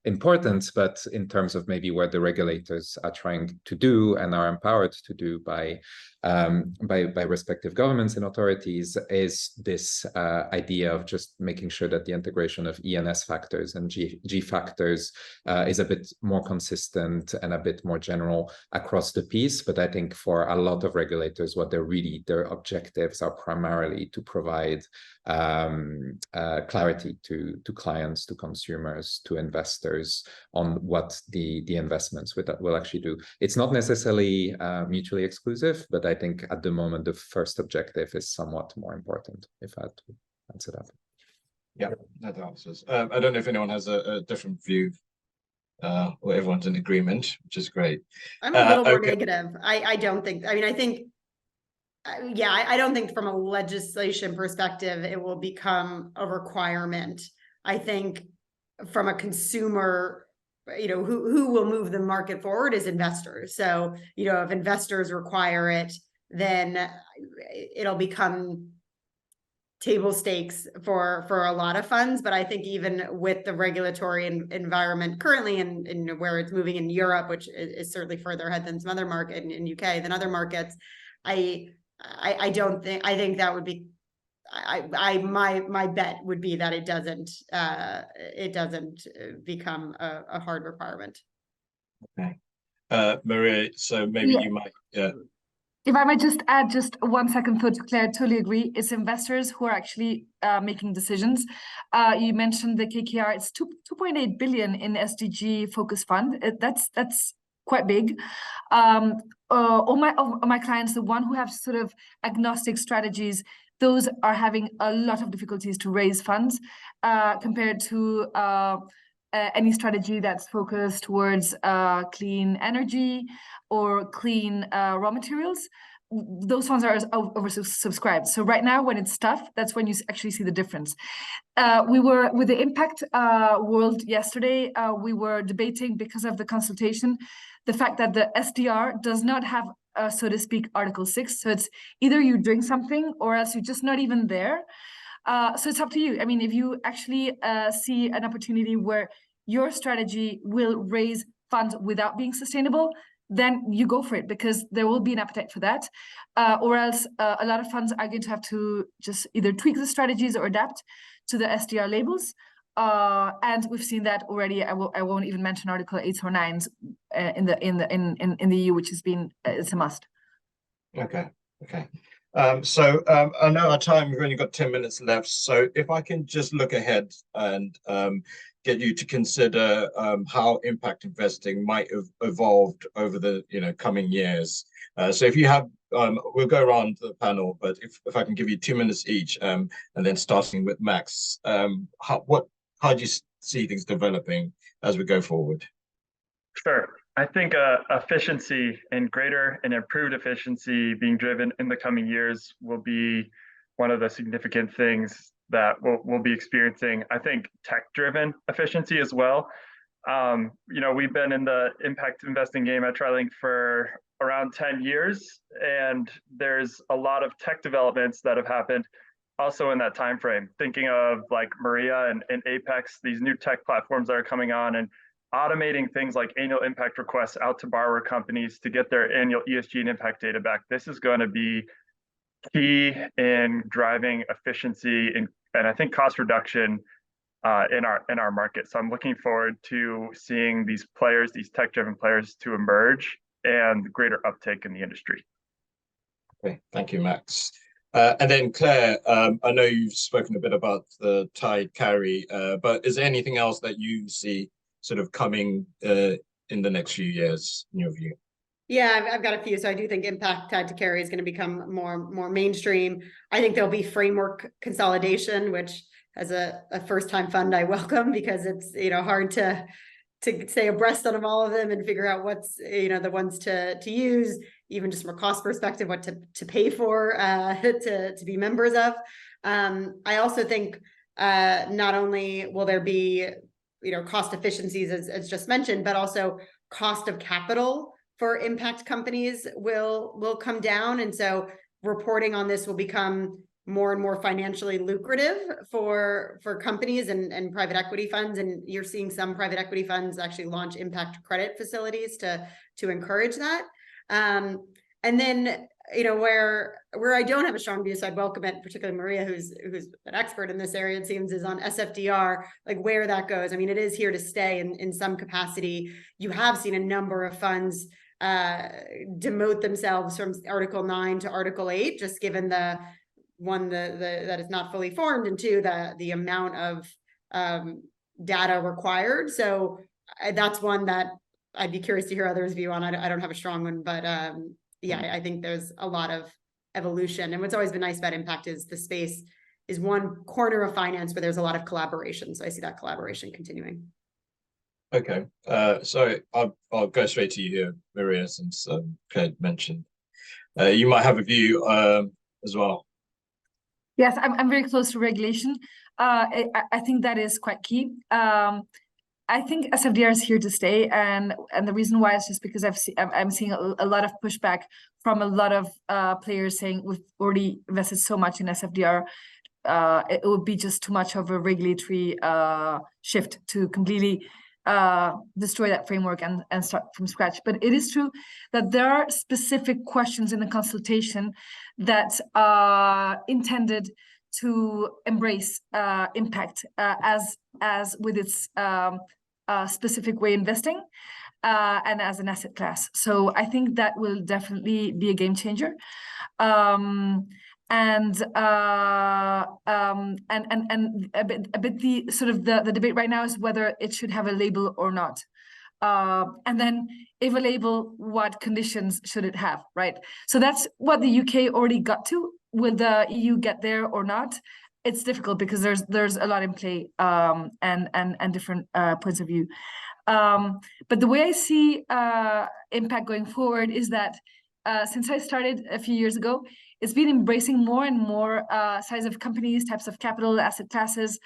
importance, but in terms of maybe what the regulators are trying to do and are empowered to do by respective governments and authorities, is this idea of just making sure that the integration of E and S factors and G factors is a bit more consistent and a bit more general across the piece. But I think for a lot of regulators, what their objectives are primarily to provide clarity to clients, to consumers, to investors on what the investments will actually do. It's not necessarily mutually exclusive, but I think at the moment the first objective is somewhat more important, if I had to answer that. Yeah, that answers. I don't know if anyone has a different view, or everyone's in agreement, which is great. I'm a little more negative. I don't think, I mean, I think, yeah, I don't think from a legislation perspective, it will become a requirement. I think from a consumer, you know, who will move the market forward is investors. So, you know, if investors require it, then it'll become table stakes for a lot of funds. But I think even with the regulatory environment currently and where it's moving in Europe, which is certainly further ahead than some other market in UK than other markets, I don't think, I think that would be, my bet would be that it doesn't become a hard requirement. Okay. Maria, so maybe you might, yeah. If I might just add just 1 second thought to Claire, totally agree. It's investors who are actually making decisions. You mentioned the KKR, it's 2.8 billion in SDG focus fund. That's quite big. All my clients, the one who have sort of agnostic strategies, those are having a lot of difficulties to raise funds compared to any strategy that's focused towards clean energy or clean raw materials. those funds are oversubscribed. So right now, when it's tough, that's when you actually see the difference. We were with the impact world yesterday. We were debating, because of the consultation, the fact that the SDR does not have, so to speak, Article 6. So it's either you're doing something or else you're just not even there. So it's up to you. I mean, if you actually see an opportunity where your strategy will raise funds without being sustainable, then you go for it, because there will be an appetite for that. Or else a lot of funds are going to have to just either tweak the strategies or adapt to the SDR labels. And we've seen that already. I won't even mention Article 8s or 9s in the EU, which has been it's a must. Okay. So I know our time, we've only got 10 minutes left. So if I can just look ahead and get you to consider how impact investing might have evolved over the coming years. So if you have, we'll go around the panel, but if I can give you 2 minutes each, and then starting with Max, how do you see things developing as we go forward? Sure. I think efficiency and greater and improved efficiency being driven in the coming years will be one of the significant things that we'll be experiencing. I think tech-driven efficiency as well. We've been in the impact investing game at TriLink for around 10 years, and there's a lot of tech developments that have happened also in that time frame. Thinking of like Maria and Apex, these new tech platforms that are coming on, and automating things like annual impact requests out to borrower companies to get their annual ESG and impact data back. This is going to be key in driving efficiency and I think cost reduction in our market. So I'm looking forward to seeing these players, these tech-driven players, to emerge and greater uptake in the industry. Okay, thank you, Max. And then Claire, I know you've spoken a bit about the tide carry, but is there anything else that you see sort of coming in the next few years, in your view? Yeah, I've got a few. So I do think impact tied to carry is going to become more mainstream. I think there'll be framework consolidation, which as a first-time fund I welcome, because it's hard to stay abreast of all of them and figure out what's the ones to use, even just from a cost perspective, what to pay for to be members of. I also think not only will there be cost efficiencies as just mentioned, but also cost of capital for impact companies will come down. And so reporting on this will become more and more financially lucrative for companies and private equity funds. And you're seeing some private equity funds actually launch impact credit facilities to encourage that. And then where I don't have a strong view, so I'd welcome it, particularly Maria, who's an expert in this area, it seems, is on SFDR, like where that goes. I mean, it is here to stay in some capacity. You have seen a number of funds demote themselves from Article 9 to Article 8, just given that is not fully formed, and two, the amount of data required. So that's one that I'd be curious to hear others' view on. I don't have a strong one, but yeah, I think there's a lot of evolution. And what's always been nice about impact is the space is one corner of finance where there's a lot of collaboration. So I see that collaboration continuing. Okay, so I'll go straight to you here, Maria, since Claire mentioned. You might have a view as well. Yes, I'm very close to regulation. I think that is quite key. I think SFDR is here to stay, and the reason why is just because I'm seeing a lot of pushback from a lot of players saying we've already invested so much in SFDR, it would be just too much of a regulatory shift to completely destroy that framework and start from scratch. But it is true that there are specific questions in the consultation that are intended to embrace impact as with its specific way investing and as an asset class. So I think that will definitely be a game changer. And a bit the sort of the debate right now is whether it should have a label or not. And then if a label, what conditions should it have, right? So that's what the UK already got to. Will the EU get there or not? It's difficult because there's a lot in play and different points of view. But the way I see impact going forward is that since I started a few years ago, it's been embracing more and more size of companies, types of capital, asset classes.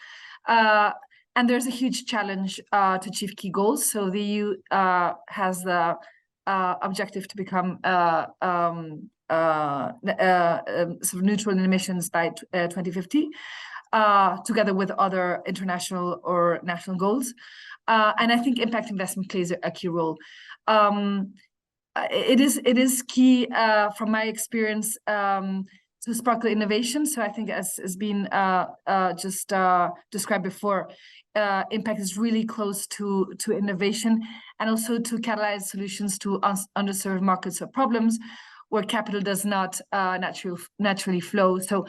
And there's a huge challenge to achieve key goals. So the EU has the objective to become sort of neutral in emissions by 2050, together with other international or national goals. And I think impact investment plays a key role. It is key from my experience to sparkle innovation. So I think, as has been just described before, impact is really close to innovation, and also to catalyze solutions to underserved markets or problems where capital does not naturally flow. So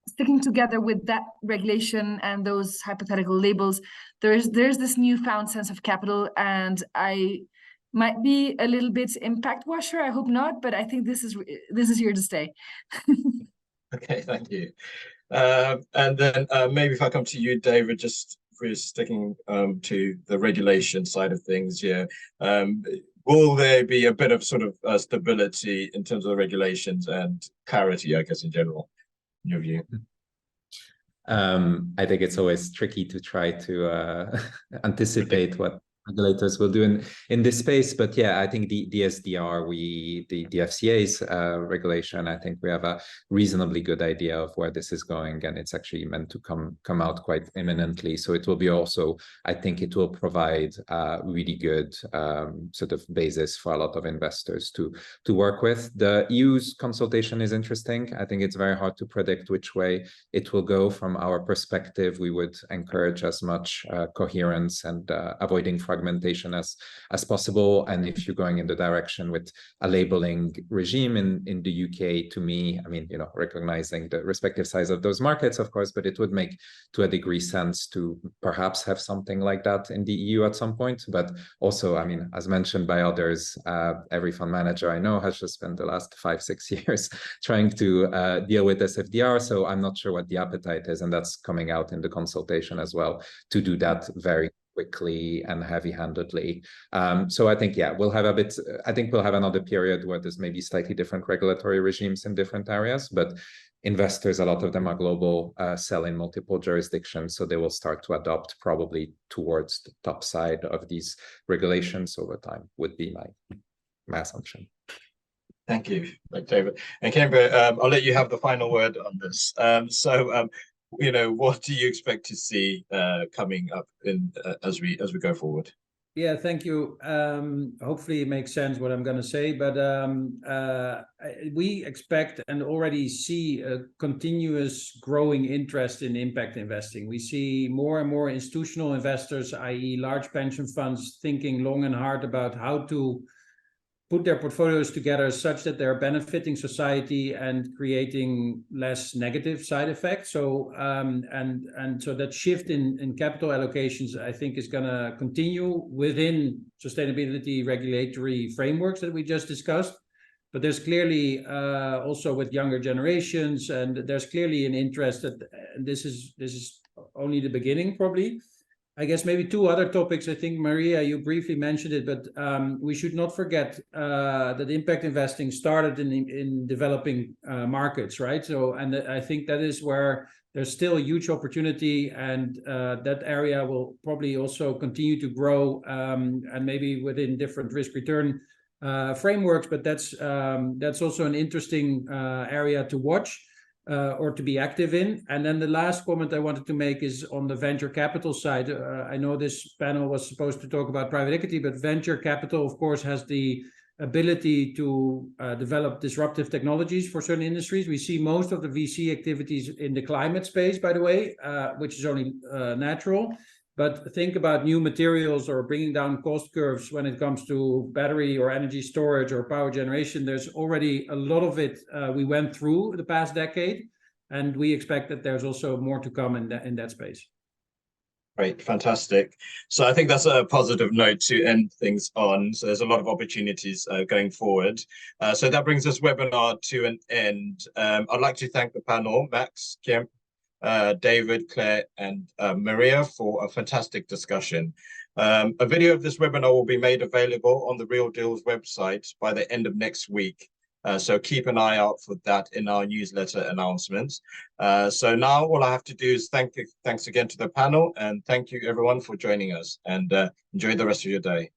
sticking together with that regulation and those hypothetical labels, there's this newfound sense of capital, and I might be a little bit impact washer. I hope not, but I think this is here to stay. Okay, thank you. And then maybe if I come to you, David, just for sticking to the regulation side of things here, will there be a bit of sort of stability in terms of the regulations and clarity, I guess, in general, in your view? I think it's always tricky to try to anticipate what regulators will do in this space, but yeah, I think the SDR, the FCA's regulation, I think we have a reasonably good idea of where this is going, and it's actually meant to come out quite imminently. So it will be also, I think it will provide a really good sort of basis for a lot of investors to work with. The EU's consultation is interesting. I think it's very hard to predict which way it will go. From our perspective, we would encourage as much coherence and avoiding fragmentation as possible. And if you're going in the direction with a labeling regime in the UK, to me, I mean, recognizing the respective size of those markets, of course, but it would make to a degree sense to perhaps have something like that in the EU at some point. But also, I mean, as mentioned by others, every fund manager I know has just spent the last 5-6 years trying to deal with SFDR. So I'm not sure what the appetite is, and that's coming out in the consultation as well, to do that very quickly and heavy-handedly. So I think, yeah, I think we'll have another period where there's maybe slightly different regulatory regimes in different areas, but investors, a lot of them are global, sell in multiple jurisdictions, so they will start to adopt probably towards the top side of these regulations over time, would be my assumption. Thank you, David. And Cambria, I'll let you have the final word on this. What do you expect to see coming up as we go forward? Yeah, thank you. Hopefully it makes sense what I'm going to say, but we expect and already see a continuous growing interest in impact investing. We see more and more institutional investors, i.e. large pension funds, thinking long and hard about how to put their portfolios together such that they're benefiting society and creating less negative side effects. So and so that shift in capital allocations, I think, is going to continue within sustainability regulatory frameworks that we just discussed. But there's clearly also with younger generations, and there's clearly an interest that this is only the beginning, probably. I guess maybe two other topics. I think, Maria, you briefly mentioned it, but we should not forget that impact investing started in developing markets, right? So, and I think that is where there's still a huge opportunity, and that area will probably also continue to grow, and maybe within different risk-return frameworks. But that's also an interesting area to watch. Or to be active in. And then the last comment I wanted to make is on the venture capital side. I know this panel was supposed to talk about private equity, but venture capital, of course, has the ability to develop disruptive technologies for certain industries. We see most of the VC activities in the climate space, by the way, which is only natural. But think about new materials or bringing down cost curves when it comes to battery or energy storage or power generation. There's already a lot of it we went through the past decade, and we expect that there's also more to come in that space. Great, fantastic. So I think that's a positive note to end things on. So there's a lot of opportunities going forward. So that brings this webinar to an end. I'd like to thank the panel, Max, Kim, David, Claire, and Maria, for a fantastic discussion. A video of this webinar will be made available on the Real Deals website by the end of next week. So keep an eye out for that in our newsletter announcements. So now all I have to do is thanks again to the panel, and thank you everyone for joining us, and enjoy the rest of your day.